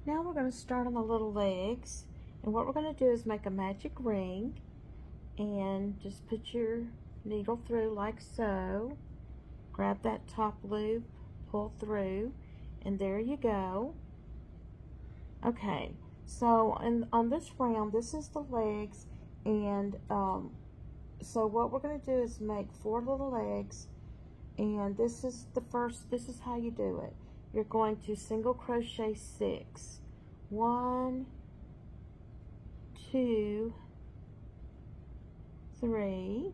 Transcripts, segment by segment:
Now we're going to start on the little legs, and what we're going to do is make a magic ring, and just put your needle through like so. Grab that top loop, pull through, and there you go. Okay, so on this round, this is the legs, and so what we're going to do is make 4 little legs, and this is how you do it. You're going to single crochet 6. 1, 2, 3,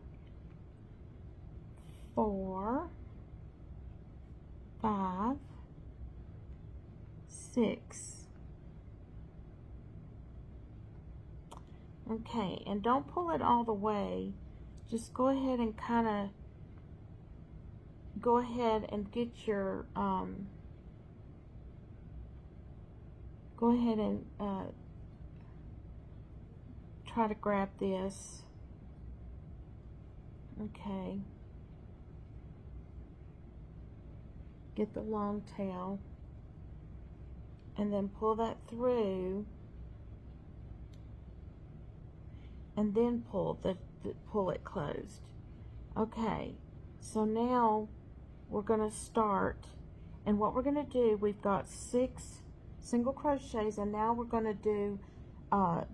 4, 5, 6. Okay, and don't pull it all the way. Just go ahead and get your go ahead and try to grab this. Okay, get the long tail and then pull that through, and then pull it closed. Okay, so now we're going to start, and what we're going to do, we've got 6 single crochets, and now we're going to do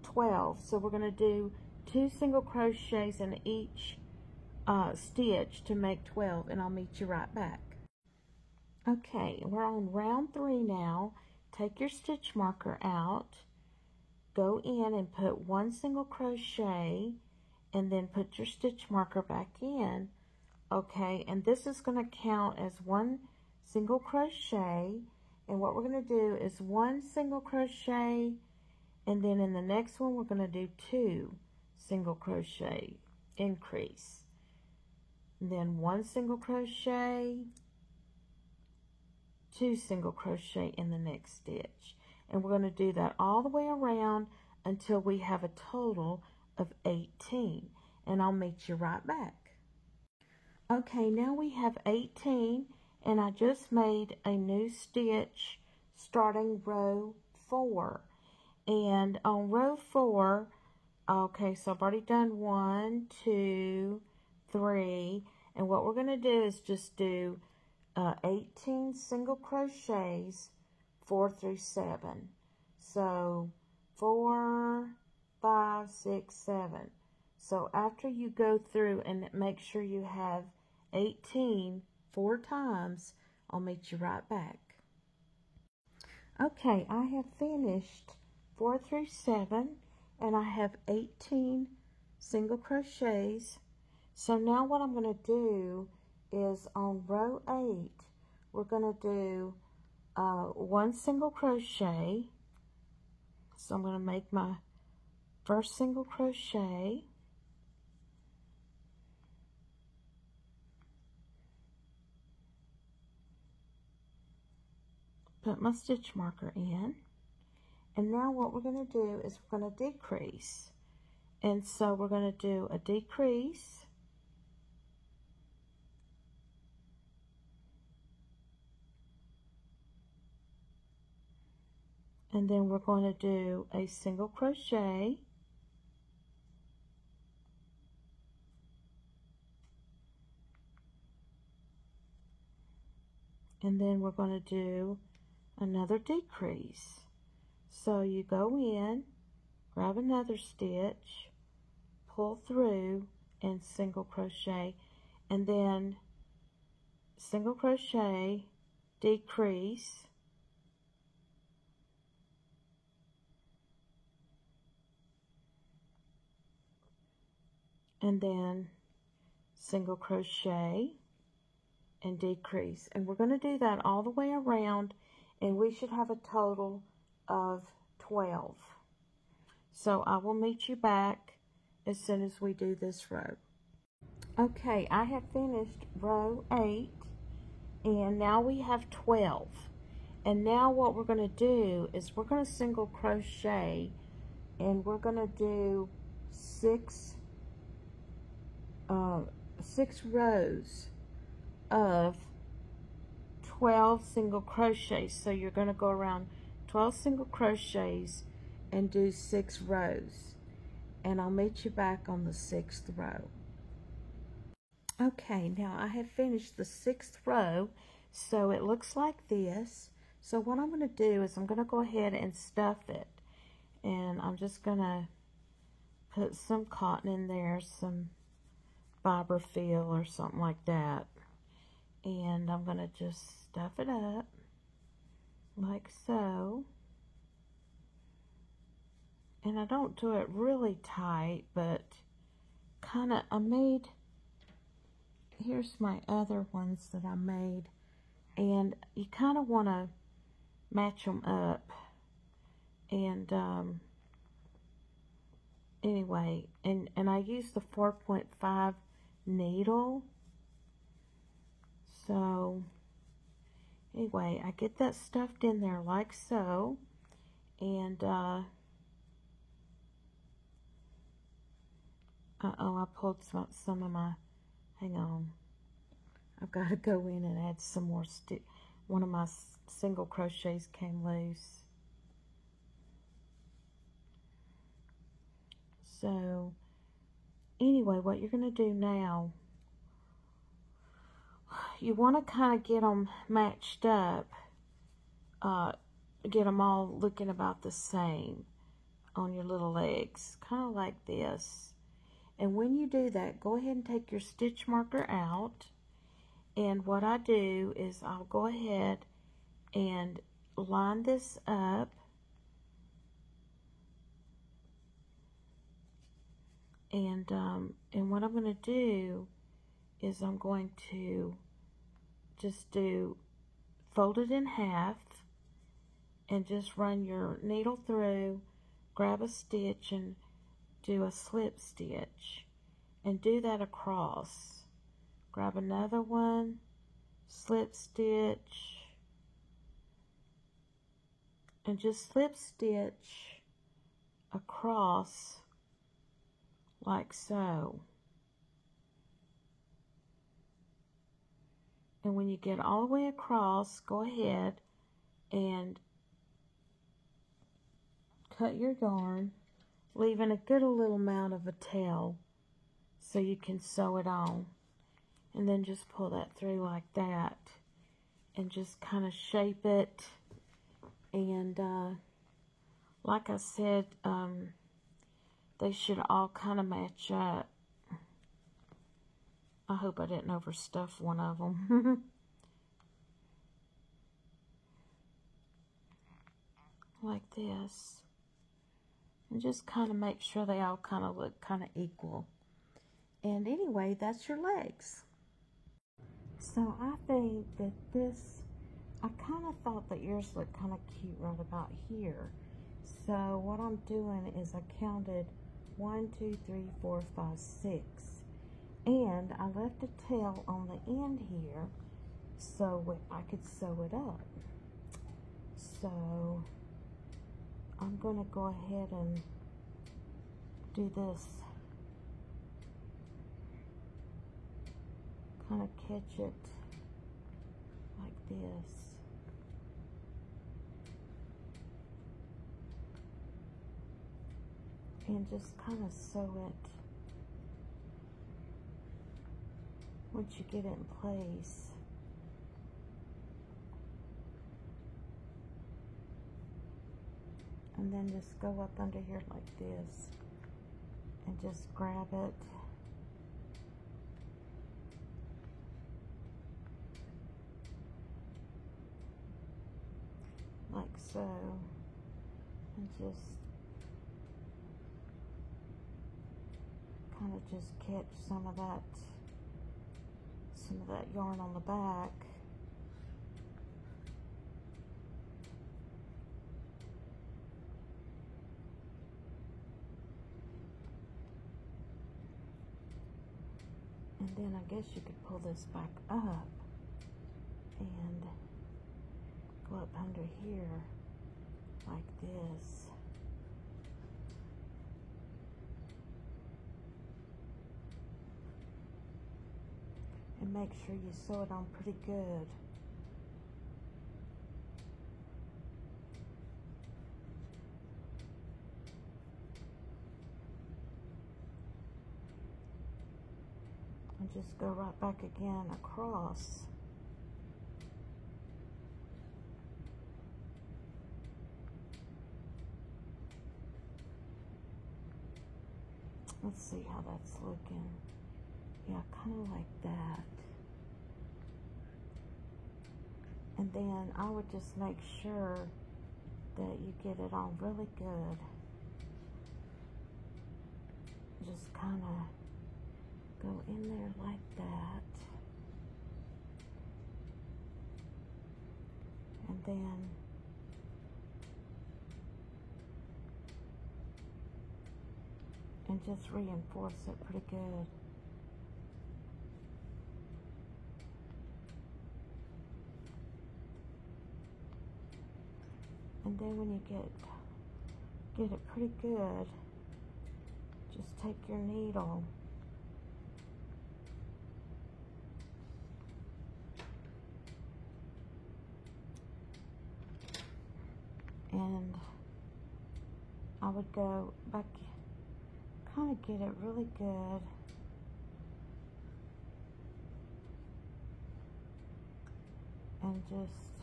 12. So we're going to do 2 single crochets in each stitch to make 12, and I'll meet you right back. Okay, we're on round 3 now. Take your stitch marker out, go in and put 1 single crochet, and then put your stitch marker back in. Okay, and this is going to count as 1 single crochet, and what we're going to do is 1 single crochet, and then in the next one we're going to do 2 single crochet, increase, and then 1 single crochet, 2 single crochet in the next stitch, and we're going to do that all the way around until we have a total of 18, and I'll meet you right back. Okay, now we have 18, and I just made a new stitch starting row 4. And on row 4, okay, so I've already done 1, 2, 3, and what we're going to do is just do 18 single crochets 4 through 7. So 4, 5, 6, 7. So after you go through and make sure you have 18 4 times, I'll meet you right back. Okay, I have finished 4 through 7, and I have 18 single crochets. So now what I'm going to do is on row 8, we're going to do 1 single crochet. So I'm going to make my first single crochet, put my stitch marker in, and now what we're going to do is we're going to decrease. And so we're going to do a decrease, and then we're going to do a single crochet, and then we're going to do another decrease. So you go in, grab another stitch, pull through, and single crochet, and then single crochet, decrease, and then single crochet and decrease. And we're going to do that all the way around, and we should have a total of 12. So I will meet you back as soon as we do this row. Okay, I have finished row 8, and now we have 12. And now what we're going to do is we're going to single crochet, and we're going to do 6 rows of 12 single crochets. So you're going to go around 12 single crochets and do 6 rows, and I'll meet you back on the 6th row. Okay, now I have finished the 6th row, so it looks like this. So what I'm going to do is I'm going to go ahead and stuff it, and I'm just going to put some cotton in there, some fiberfill or something like that, and I'm going to just stuff it up like so. And I don't do it really tight, but kind of, here's my other ones that I made, and you kind of want to match them up. And anyway, and I use the 4.5 needle. So anyway, I get that stuffed in there like so, and uh-oh, I pulled some of my, hang on, I've got to go in and add some more one of my single crochets came loose. So anyway, what you're going to do now, you want to kind of get them matched up, get them all looking about the same on your little legs, kind of like this. And when you do that, go ahead and take your stitch marker out, and what I do is I'll go ahead and line this up, and what I'm going to do is I'm going to just fold it in half and just run your needle through, grab a stitch and do a slip stitch, and do that across. Grab another one, slip stitch, and just slip stitch across like so. And when you get all the way across, go ahead and cut your yarn, leaving a good little amount of a tail so you can sew it on. And then just pull that through like that and just kind of shape it. And like I said, they should all kind of match up. I hope I didn't overstuff one of them. Like this. And just kind of make sure they all kind of look kind of equal. And anyway, that's your legs. So I think that I kind of thought the ears looked kind of cute right about here. So what I'm doing is I counted 1, 2, 3, 4, 5, 6. And I left a tail on the end here so I could sew it up. So I'm going to go ahead and do this. Kind of catch it like this. And just kind of sew it once you get it in place. And then just go up under here like this and just grab it. Like so. And just kind of just catch some of that yarn on the back. And then I guess you could pull this back up and go up under here like this. And make sure you sew it on pretty good. and just go right back again across. Let's see how that's looking. Yeah, kind of like that. And then I would just make sure that you get it on really good. Just kind of go in there like that. And then just reinforce it pretty good. And then when you get it pretty good, just take your needle and I would go back, kind of get it really good. And just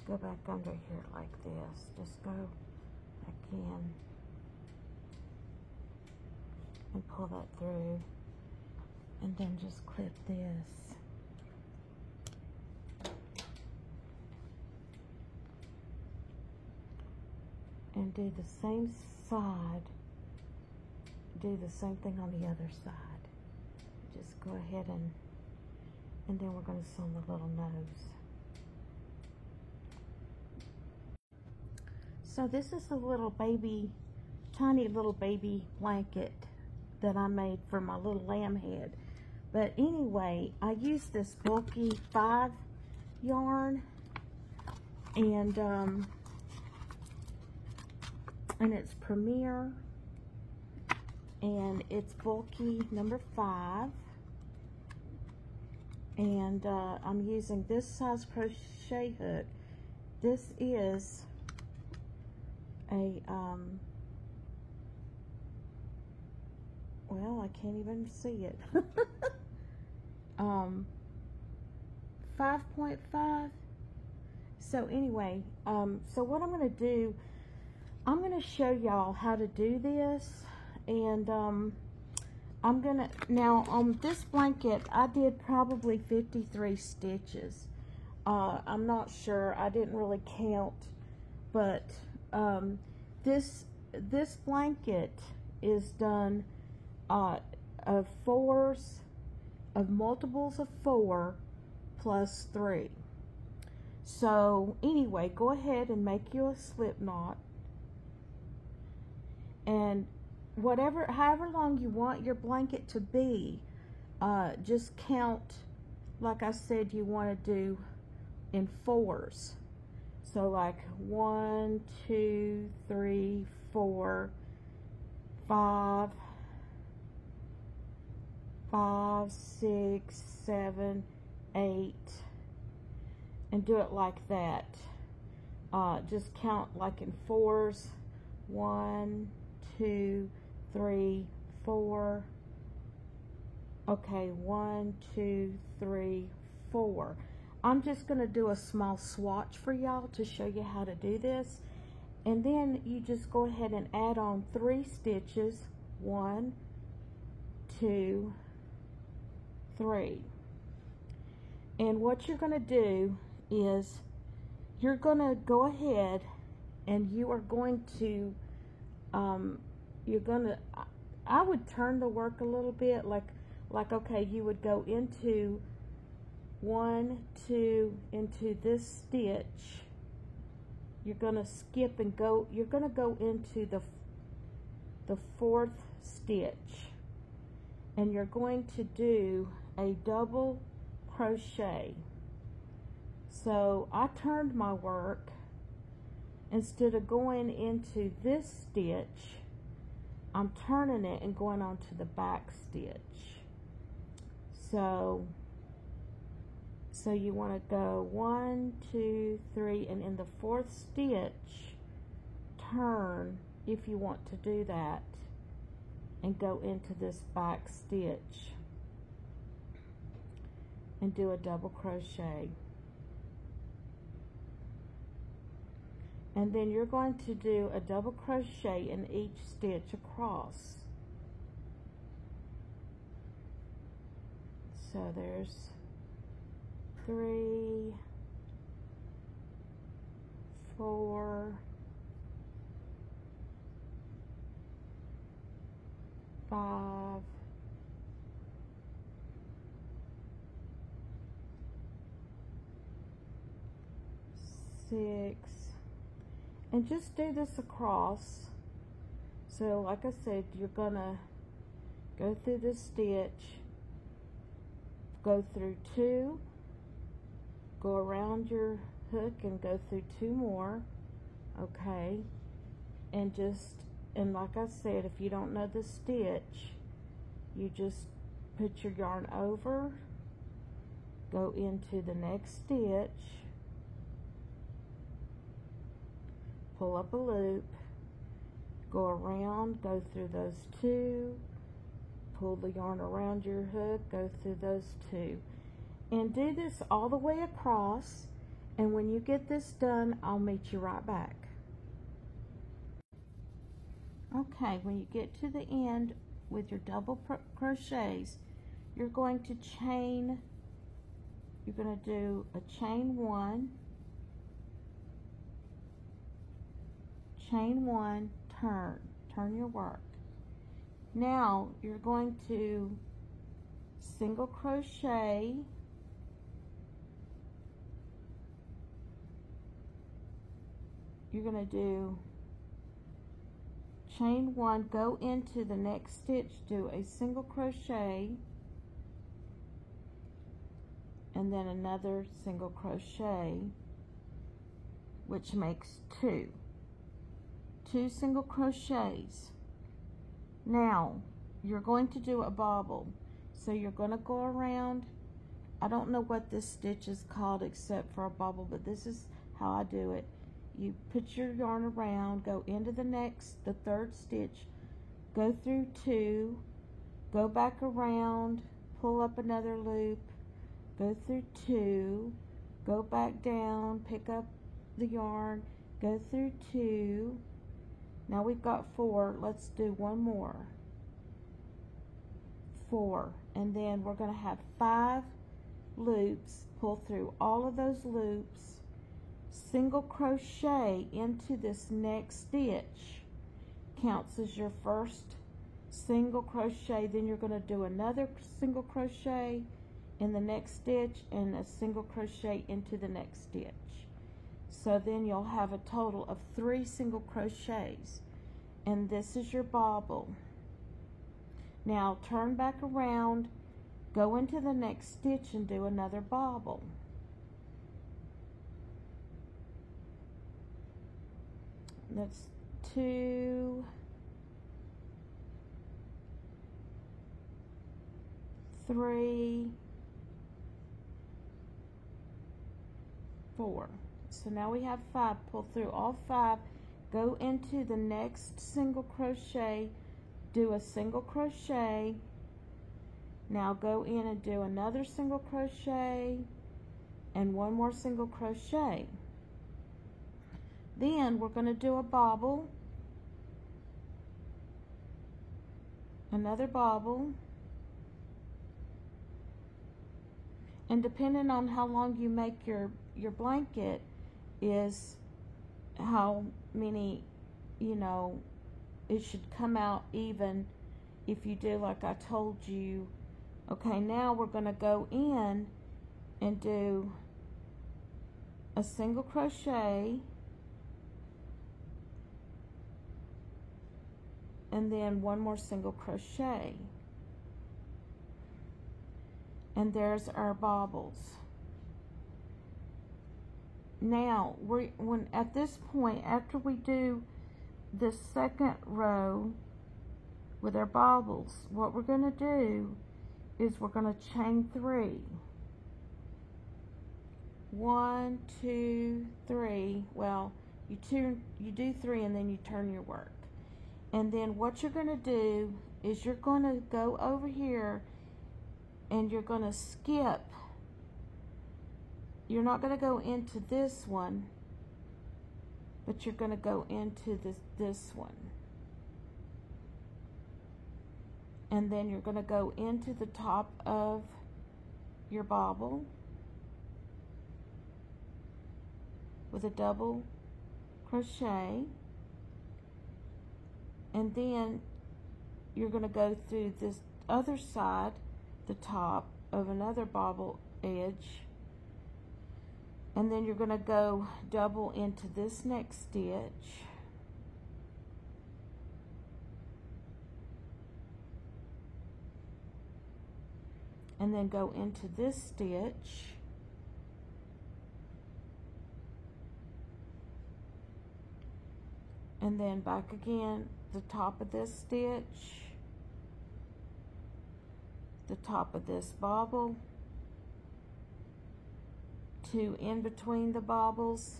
go back under here like this. Just go back in and pull that through. And then just clip this. And do the same side. Do the same thing on the other side. Just go ahead and then we're going to sew the little nose. So this is a little baby, tiny little baby blanket that I made for my little lamb head. But anyway, I used this bulky 5 yarn, and it's Premier, and it's bulky number 5. And I'm using this size crochet hook. This is a well, I can't even see it. 5.5. So anyway, so what I'm going to do, I'm going to show y'all how to do this. And I'm going to, now on this blanket, I did probably 53 stitches. I'm not sure, I didn't really count, but this blanket is done of fours, of multiples of 4 plus 3. So anyway, go ahead and make you a slip knot, and however long you want your blanket to be, just count, like I said, you want to do in 4s. So like 1, 2, 3, 4, 5, 6, 7, 8, and do it like that. Just count like in 4s. 1, 2, 3, 4. Okay, 1, 2, 3, 4. I'm just going to do a small swatch for y'all to show you how to do this. And then you just go ahead and add on 3 stitches. 1, 2, 3. And what you're going to do is you're going to go ahead and you are going to, I would turn the work a little bit, like okay, you would go into 1, 2, into this stitch. You're going to skip and go, you're going to go into the 4th stitch, and you're going to do a double crochet. So I turned my work, instead of going into this stitch, I'm turning it and going on to the back stitch. So you want to go 1, 2, 3, and in the 4th stitch, turn, if you want to do that, and go into this back stitch. and do a double crochet. And then you're going to do a double crochet in each stitch across. So there's 3, 4, 5, 6, and just do this across. So like I said, you're gonna go through this stitch, go through 2, go around your hook and go through 2 more, okay, and like I said, if you don't know the stitch, you just put your yarn over, go into the next stitch, pull up a loop, go around, go through those 2, pull the yarn around your hook, go through those 2, and do this all the way across. And when you get this done, I'll meet you right back. Okay, when you get to the end with your double crochets, you're going to chain, you're going to do a chain 1, chain 1, turn your work. Now you're going to single crochet, you're going to do chain 1, go into the next stitch, do a single crochet, and then another single crochet, which makes 2 single crochets. Now you're going to do a bobble, so you're going to go around. I don't know what this stitch is called except for a bobble, but this is how I do it. You put your yarn around, go into the 3rd stitch, go through 2, go back around, pull up another loop, go through 2, go back down, pick up the yarn, go through 2. Now we've got 4, let's do one more. 4, and then we're going to have 5 loops, pull through all of those loops, single crochet into this next stitch, counts as your first single crochet, then you're going to do another single crochet in the next stitch and a single crochet into the next stitch. So then you'll have a total of 3 single crochets, and this is your bobble. Now turn back around, go into the next stitch and do another bobble. That's 2, 3, 4. So now we have 5. Pull through all 5, go into the next single crochet, do a single crochet. Now go in and do another single crochet and one more single crochet. Then we're going to do a bobble, another bobble, and depending on how long you make your blanket is how many, you know, it should come out even if you do like I told you. Okay, now we're going to go in and do a single crochet, and then one more single crochet, and there's our bobbles. Now when at this point, after we do this second row with our bobbles, what we're going to do is we're going to chain 3. 1, 2, 3. Well, you do 3 and then you turn your work. And then what you're going to do is you're going to go over here and you're going to skip you're not going to go into this one, but you're going to go into this one. And then you're going to go into the top of your bobble with a double crochet, and then you're going to go through this other side, the top of another bobble edge, and then you're going to go double into this next stitch, and then go into this stitch, and then back again, the top of this stitch, the top of this bobble, two in between the bobbles,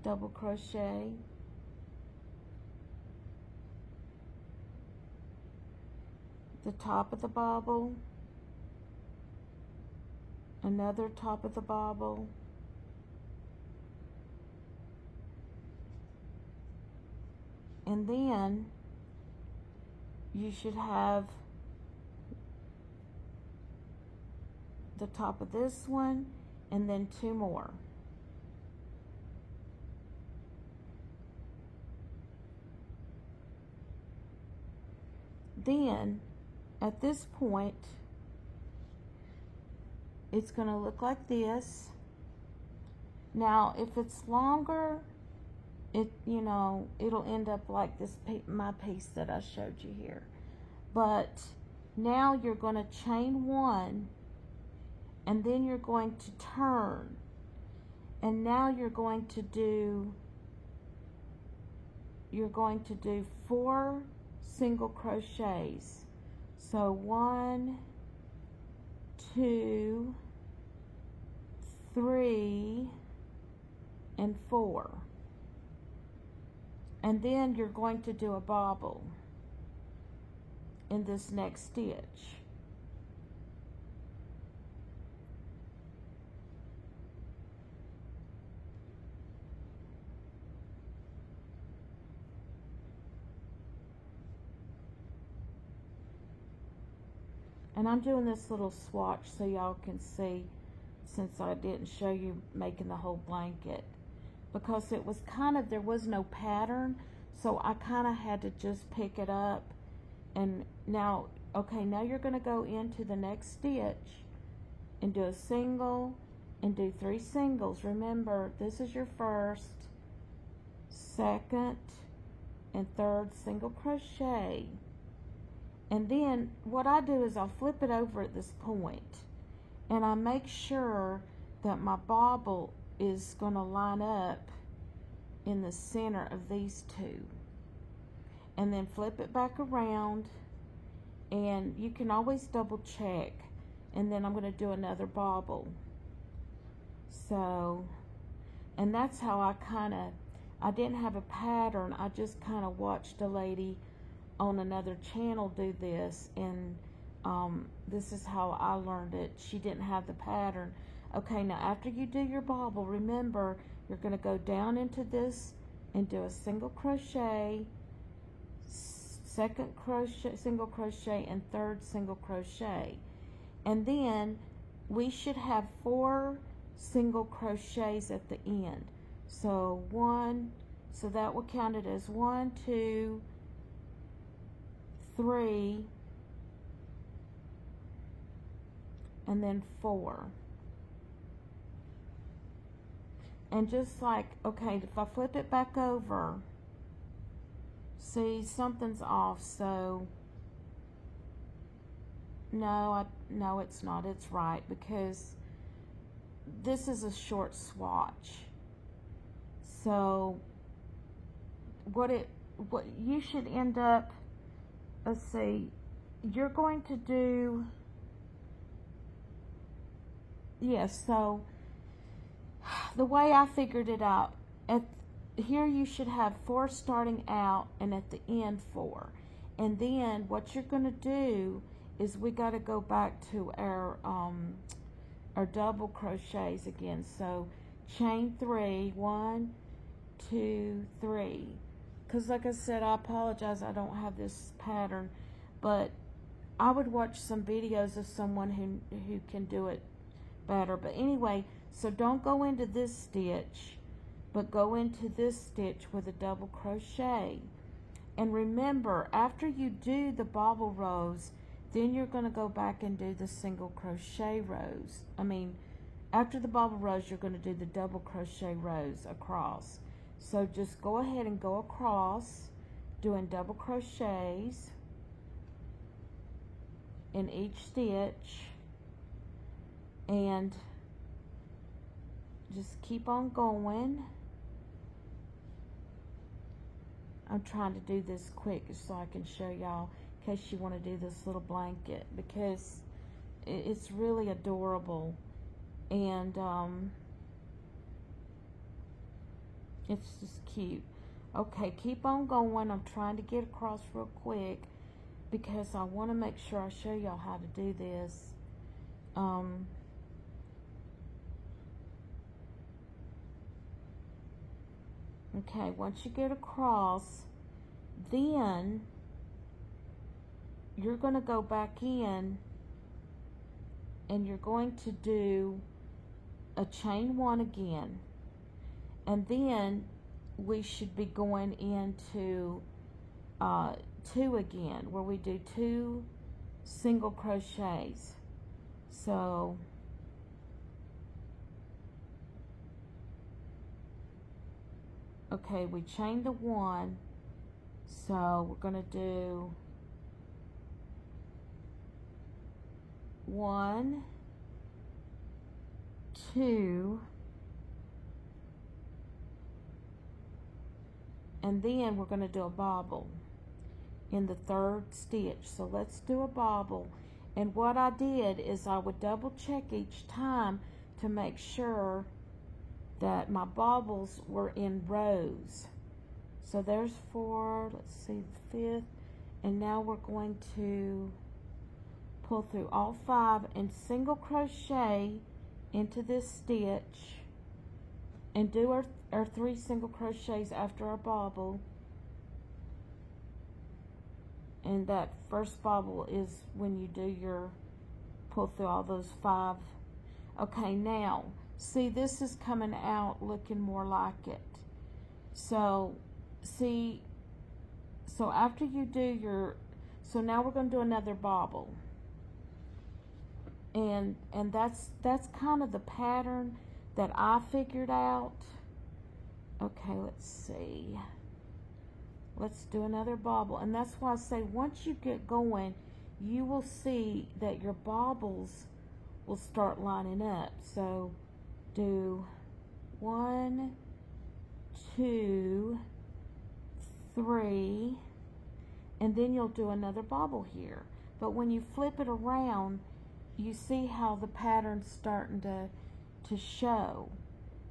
double crochet, the top of the bobble, another top of the bobble, and then you should have the top of this one and then two more. Then at this point it's going to look like this. Now if it's longer, it'll end up like this, my piece that I showed you here. But now you're going to chain one, and then you're going to turn, and now you're going to do 4 single crochets. So 1, 2, 3, and 4. And then you're going to do a bobble in this next stitch. And I'm doing this little swatch so y'all can see, since I didn't show you making the whole blanket, because it was there was no pattern, so I kind of had to just pick it up. And now you're going to go into the next stitch and do a single and do 3 singles. Remember, this is your first, second, and third single crochet. And then what I do is I'll flip it over at this point, and I make sure that my bobble is going to line up in the center of these two, and then flip it back around, and you can always double check. And then I'm going to do another bobble. So, and that's how I didn't have a pattern, I just kind of watched a lady on another channel do this, and this is how I learned it. She didn't have the pattern. Okay, now after you do your bobble, remember you're going to go down into this and do a single crochet, second crochet, single crochet, and third single crochet. And then we should have 4 single crochets at the end. So so that will count it as 1, 2, 3, and then 4. And just like, okay, if I flip it back over, see, something's off. So no, it's not, it's right, because this is a short swatch. So what you should end up, let's see, you're going to do, yes, so the way I figured it out, here you should have 4 starting out, and at the end 4. And then what you're going to do is we got to go back to our or double crochets again. So chain 3, 1, 2, 3. Because like I said, I apologize, I don't have this pattern, but I would watch some videos of someone who can do it better. But anyway, so don't go into this stitch, but go into this stitch with a double crochet. And remember, after you do the bobble rows, then you're going to go back and do the single crochet rows. After the bobble rows, you're going to do the double crochet rows across. So just go ahead and go across, doing double crochets in each stitch, and just keep on going. I'm trying to do this quick so I can show y'all, in case you want to do this little blanket, because it's really adorable, and it's just cute. Okay, keep on going. I'm trying to get across real quick because I want to make sure I show y'all how to do this. Okay, once you get across, then you're going to go back in and you're going to do a chain 1 again. And then we should be going into 2 again, where we do 2 single crochets. So okay, we chained the 1, so we're going to do 1, 2, and then we're going to do a bobble in the 3rd stitch. So let's do a bobble. And what I did is I would double check each time to make sure that my bobbles were in rows. So there's 4, let's see, the 5th, and now we're going to pull through all 5 and single crochet into this stitch and do our 3 single crochets after our bobble. And that first bobble is when you do your pull through all those 5. Okay, now see, this is coming out looking more like it. So see, so after you do your, so now we're going to do another bobble, and that's kind of the pattern that I figured out. Okay, let's see, let's do another bobble. And that's why I say once you get going, you will see that your bobbles will start lining up. So do 1, 2, 3, and then you'll do another bobble here. But when you flip it around, you see how the pattern's starting to show.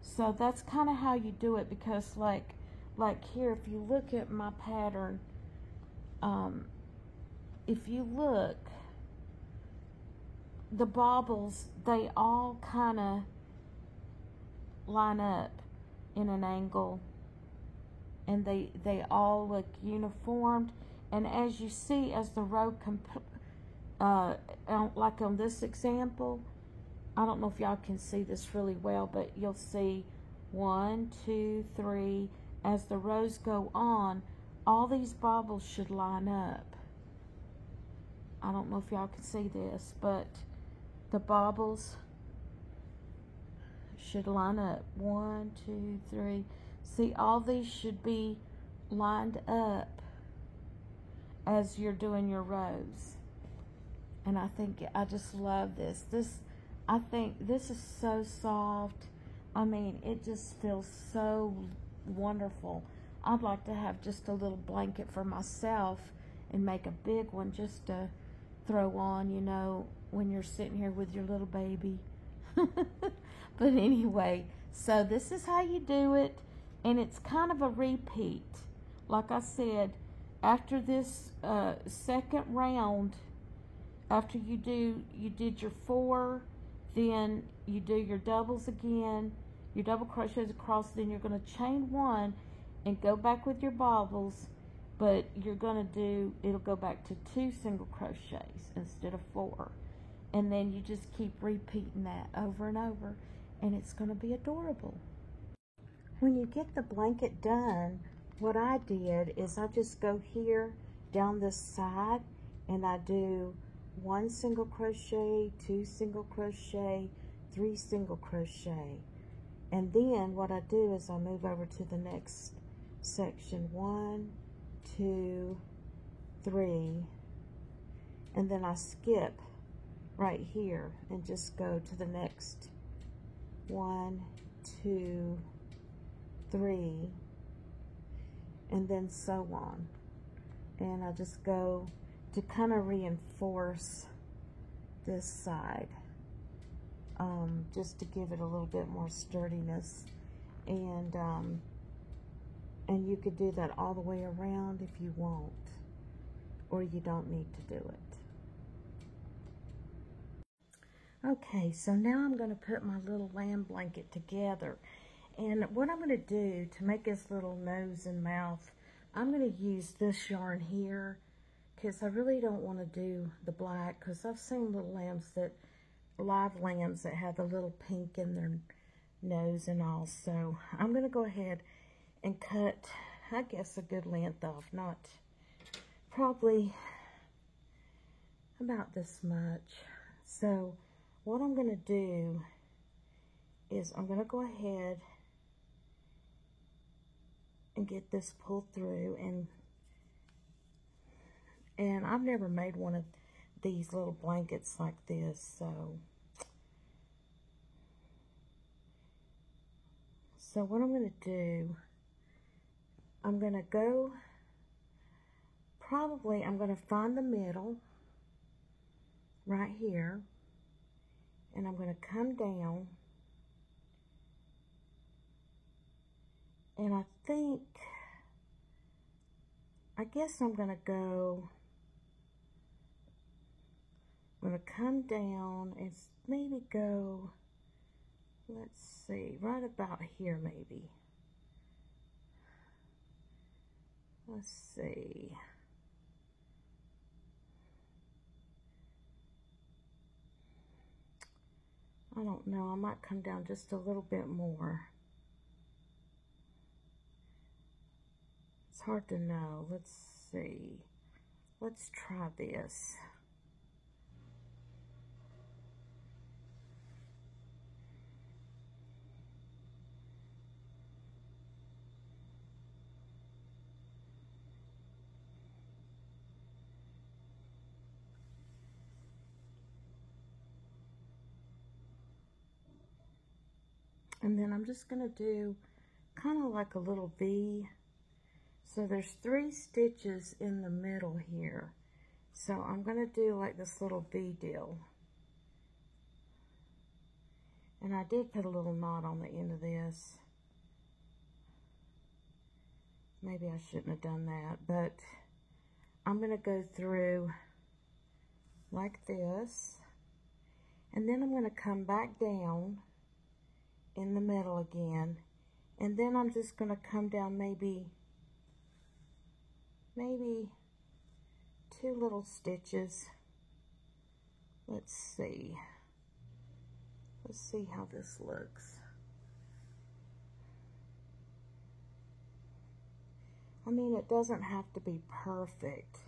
So that's kind of how you do it, because like here, if you look at my pattern, if you look, the bobbles, they all kind of line up in an angle, and they all look uniformed. And as you see, as the row like on this example, I don't know if y'all can see this really well, but you'll see 1, 2, 3. As the rows go on, all these bobbles should line up. I don't know if y'all can see this, but the bobbles should line up. 1, 2, 3. See, all these should be lined up as you're doing your rows. And I just love this. I think this is so soft. I mean, it just feels so wonderful. I'd like to have just a little blanket for myself and make a big one just to throw on, you know, when you're sitting here with your little baby. But anyway, so this is how you do it, and it's kind of a repeat. Like I said, after this second round, after you did your 4, then you do your doubles again, your double crochets across, then you're going to chain one and go back with your bobbles, but you're going to do, it'll go back to 2 single crochets instead of 4. And then you just keep repeating that over and over, and it's going to be adorable. When you get the blanket done, what I did is I just go here down this side and I do 1 single crochet, 2 single crochet, 3 single crochet. And then what I do is I move over to the next section, 1, 2, 3, and then I skip right here and just go to the next 1, 2, 3, and then so on. And I just go to kind of reinforce this side, just to give it a little bit more sturdiness. And you could do that all the way around if you want, or you don't need to do it. Okay, so now I'm going to put my little lamb blanket together. And what I'm going to do to make his little nose and mouth, I'm going to use this yarn here, because I really don't want to do the black, because I've seen little lambs that, live lambs that have a little pink in their nose and all. So I'm going to go ahead and cut, I guess, a good length off, not probably about this much. So what I'm going to do is I'm going to go ahead and get this pulled through, and I've never made one of these little blankets like this, so what I'm going to do, I'm going to go, probably I'm going to find the middle right here, and I'm going to come down, and I guess I'm going to go, I'm going to come down and maybe go, let's see, right about here maybe. Let's see. I don't know, I might come down just a little bit more. It's hard to know. Let's see. Let's try this. And then I'm just going to do kind of like a little V. So there's 3 stitches in the middle here. So I'm going to do like this little V deal. And I did put a little knot on the end of this. Maybe I shouldn't have done that, but I'm going to go through like this. And then I'm going to come back down in the middle again. And then I'm just going to come down maybe 2 little stitches. Let's see how this looks. I mean, it doesn't have to be perfect.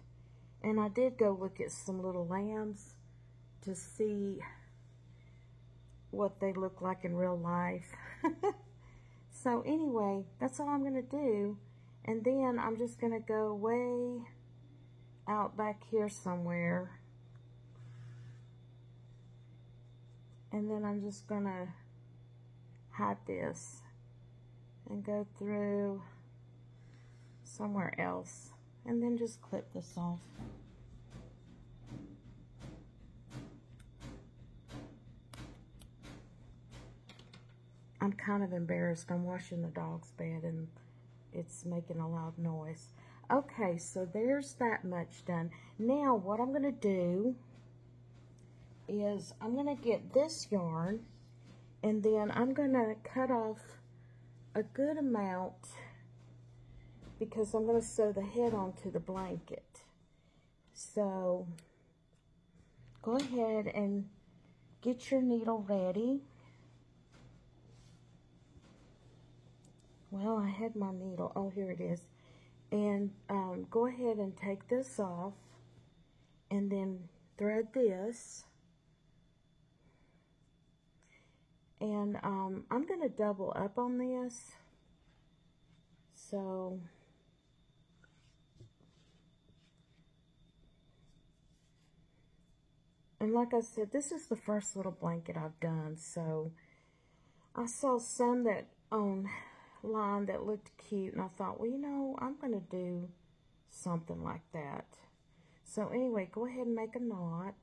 And I did go look at some little lambs to see what they look like in real life. So anyway, that's all I'm going to do. And then I'm just going to go way out back here somewhere. And then I'm just going to hide this and go through somewhere else. And then just clip this off. I'm kind of embarrassed. I'm washing the dog's bed and it's making a loud noise. Okay, so there's that much done. Now what I'm going to do is I'm going to get this yarn, and then I'm going to cut off a good amount because I'm going to sew the head onto the blanket. So go ahead and get your needle ready. Well, I had my needle. Oh, here it is. And go ahead and take this off and then thread this. And I'm going to double up on this. So and like I said, this is the first little blanket I've done. So I saw some that online that looked cute, and I thought, well, you know, I'm going to do something like that. So anyway, go ahead and make a knot.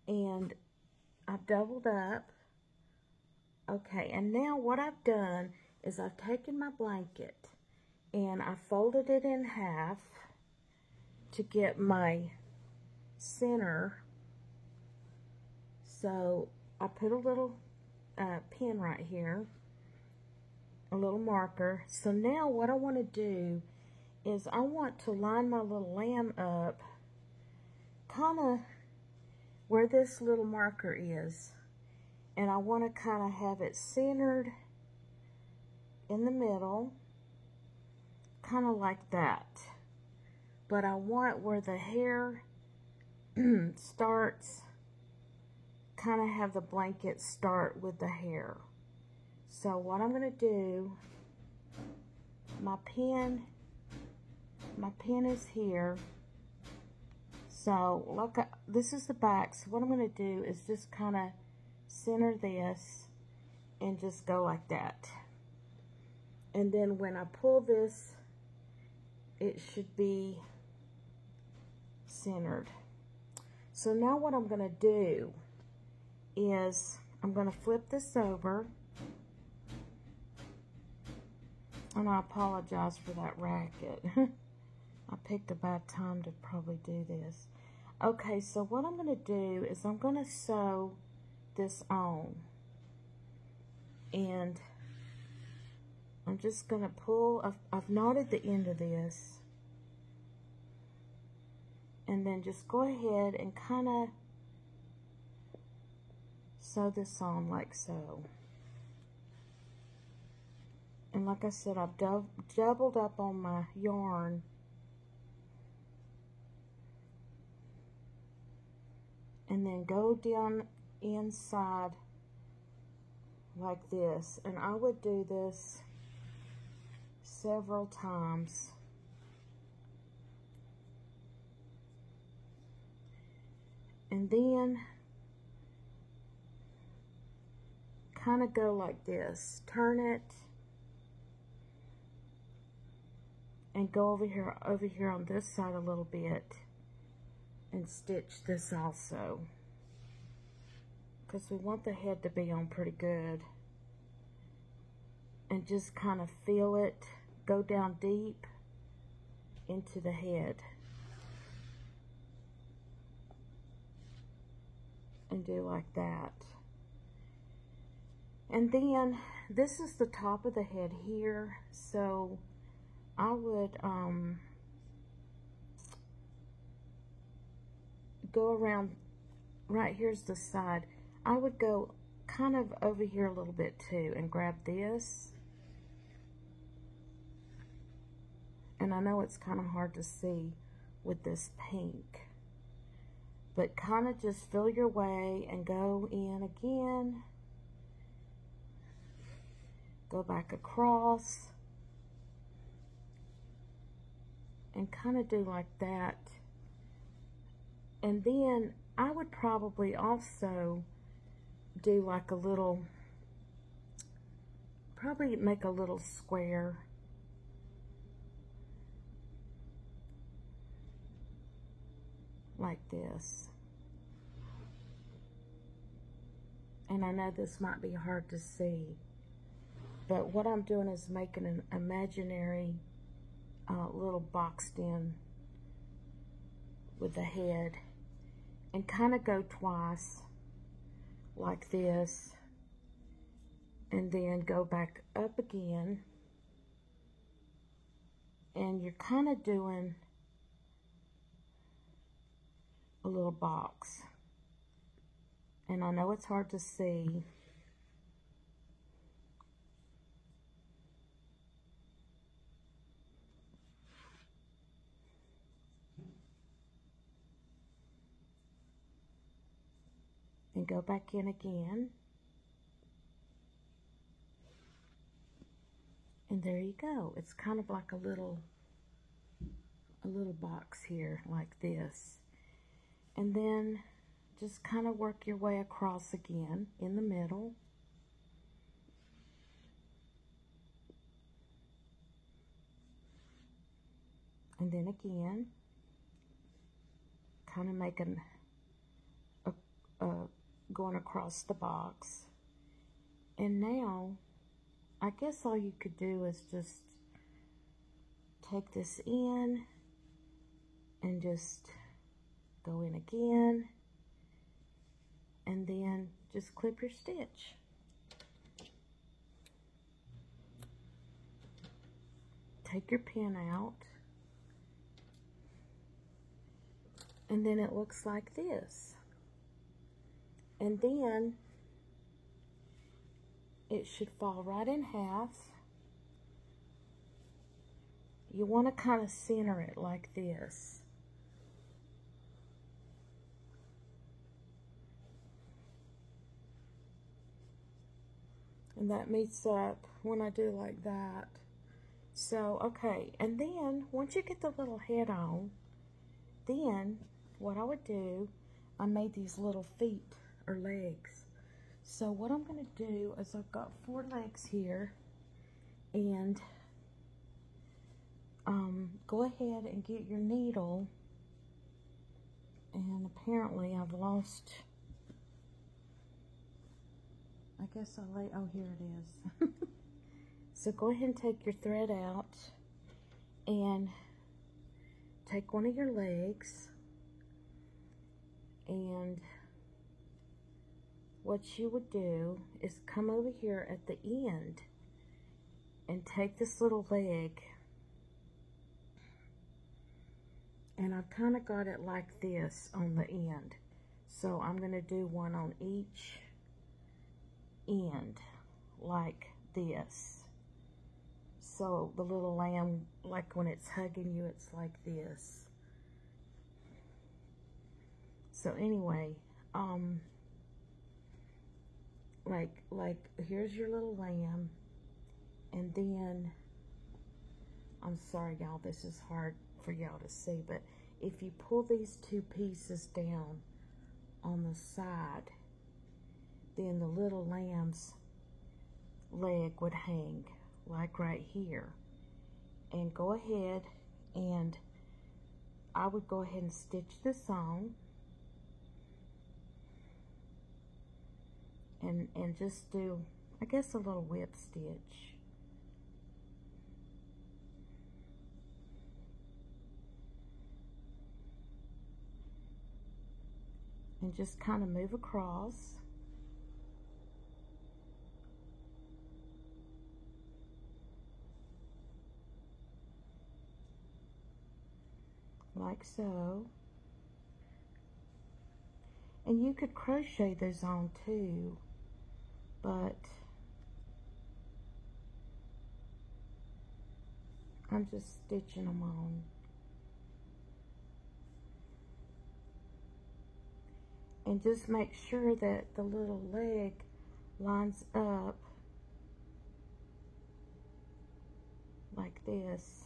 And I've doubled up. Okay, and now what I've done is I've taken my blanket and I folded it in half to get my center. So I put a little pin right here, a little marker. So now what I want to do is I want to line my little lamb up kind of where this little marker is. And I want to kind of have it centered in the middle, kind of like that. But I want where the hair starts, kind of have the blanket start with the hair. So what I'm going to do, my pin is here. So look, this is the back. So what I'm going to do is just kind of center this and just go like that. And then when I pull this, it should be centered. So now what I'm going to do is I'm going to flip this over. And I apologize for that racket. I picked a bad time to probably do this. Okay, so what I'm going to do is I'm going to sew this on. And I'm just going to pull, I've knotted the end of this. And then just go ahead and kind of sew this on like so. And like I said, I've doubled up on my yarn. And then go down inside like this. And I would do this several times. And then kind of go like this. Turn it. And go over here on this side a little bit and stitch this also, because we want the head to be on pretty good. And just kind of feel it go down deep into the head and do like that. And then this is the top of the head here, so I would go around, right here's the side. I would go kind of over here a little bit too and grab this. And I know it's kind of hard to see with this pink, but kind of just feel your way and go in again. Go back across. And kind of do like that. And then I would probably also do like a little, probably make a little square. Like this. And I know this might be hard to see, but what I'm doing is making an imaginary little boxed in with the head. and kind of go twice like this, and then go back up again, and you're kind of doing a little box. And I know it's hard to see. And go back in again. And there you go. It's kind of like a little box here like this. And then just kind of work your way across again in the middle. And then again, kind of making going across the box. And now, I guess all you could do is just take this in and just go in again, and then just clip your stitch. Take your pin out, and then it looks like this. And then it should fall right in half. You want to kind of center it like this. And that meets up when I do like that. So, okay, and then once you get the little head on, then what I would do, I made these little feet or legs. So what I'm going to do is I've got 4 legs here, and go ahead and get your needle, and apparently I've lost, I guess oh, here it is. So go ahead and take your thread out and take one of your legs, and what you would do is come over here at the end and take this little leg, and I've kind of got it like this on the end. So I'm going to do one on each end like this. So the little lamb, like when it's hugging you, it's like this. So anyway, like here's your little lamb, and then, I'm sorry y'all, this is hard for y'all to see, but if you pull these 2 pieces down on the side, then the little lamb's leg would hang like right here. And go ahead, and I would go ahead and stitch this on, and just do, I guess, a little whip stitch. And just kind of move across. Like so. And you could crochet those on too, but I'm just stitching them on. And just make sure that the little leg lines up like this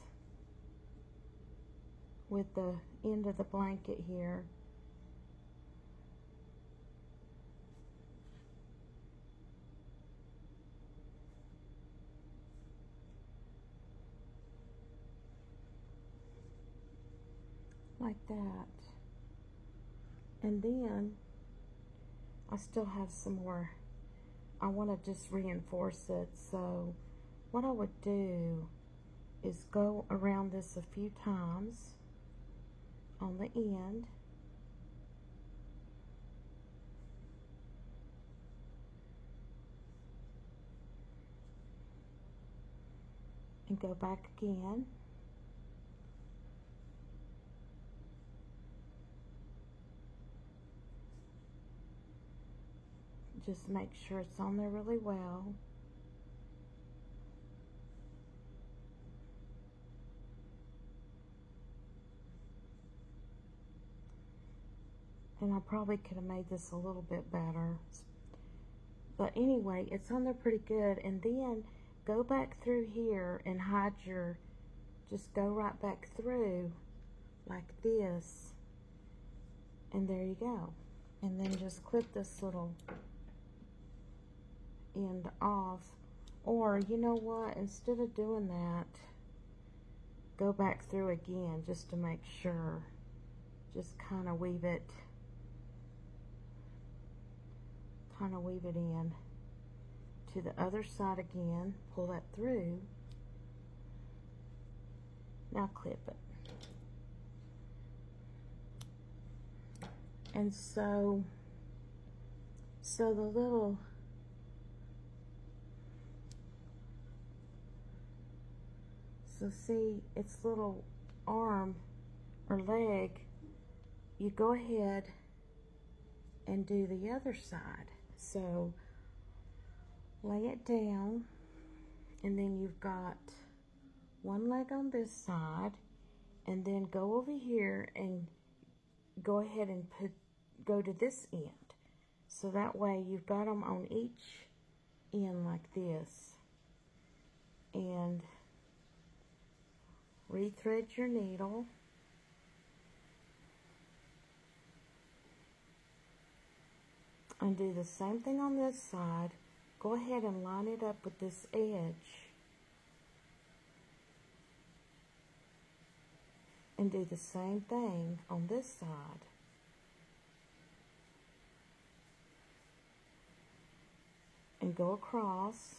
with the end of the blanket here. Like that. And then I still have some more. I want to just reinforce it. So what I would do is go around this a few times on the end, and go back again. Just make sure it's on there really well. And I probably could have made this a little bit better. But anyway, it's on there pretty good. And then go back through here and hide your, just go right back through like this. And there you go. And then just clip this little end off. Or, you know what, instead of doing that, go back through again just to make sure. Just kind of weave it in to the other side again. Pull that through. Now clip it. And so the little, so see, its little arm or leg, you go ahead and do the other side. So lay it down, and then you've got one leg on this side, and then go over here and go ahead and go to this end. So that way you've got them on each end like this. And rethread your needle. And do the same thing on this side. Go ahead and line it up with this edge. And do the same thing on this side. And go across.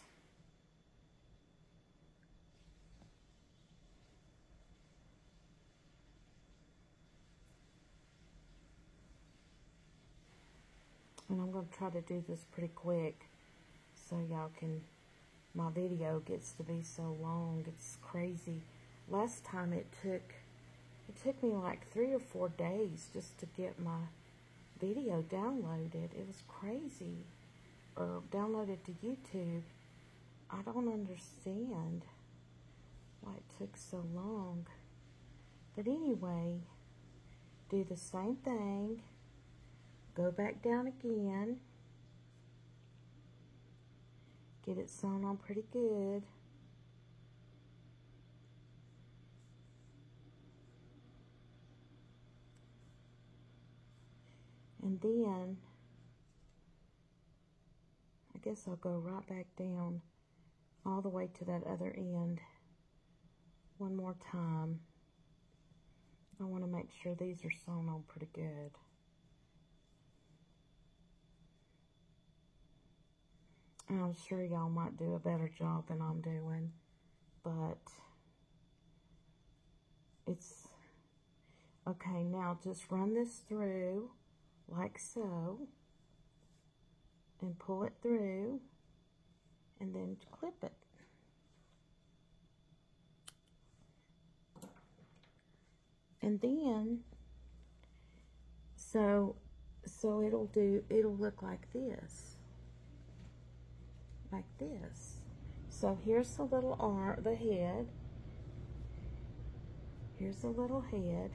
And I'm going to try to do this pretty quick so y'all can, my video gets to be so long, it's crazy. Last time it took me like 3 or 4 days just to get my video downloaded. It was crazy. Or downloaded to YouTube. I don't understand why it took so long. But anyway, do the same thing. Go back down again. Get it sewn on pretty good. And then, I guess I'll go right back down all the way to that other end one more time. I want to make sure these are sewn on pretty good. And I'm sure y'all might do a better job than I'm doing, but it's okay. Now just run this through like so and pull it through and then clip it. And then so it'll look like this. Like this. So here's the little arm, the head. Here's the little head.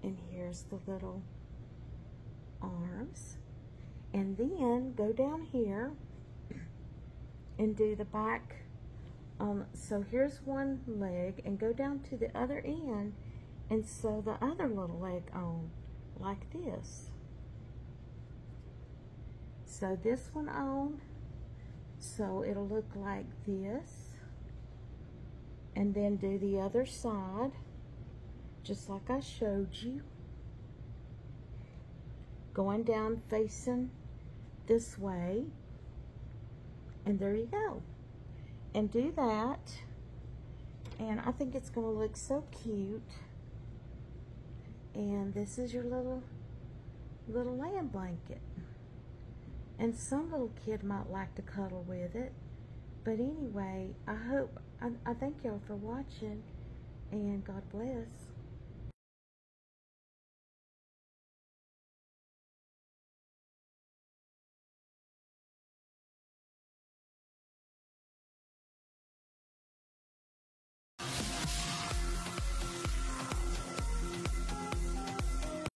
And here's the little arms. And then go down here and do the back. So here's one leg, and go down to the other end and sew the other little leg on like this. Sew this one on. So it'll look like this, and then do the other side just like I showed you, going down facing this way, and there you go. And do that, and I think it's going to look so cute. And this is your little lamb blanket. And some little kid might like to cuddle with it, But anyway, I thank y'all for watching, and God bless.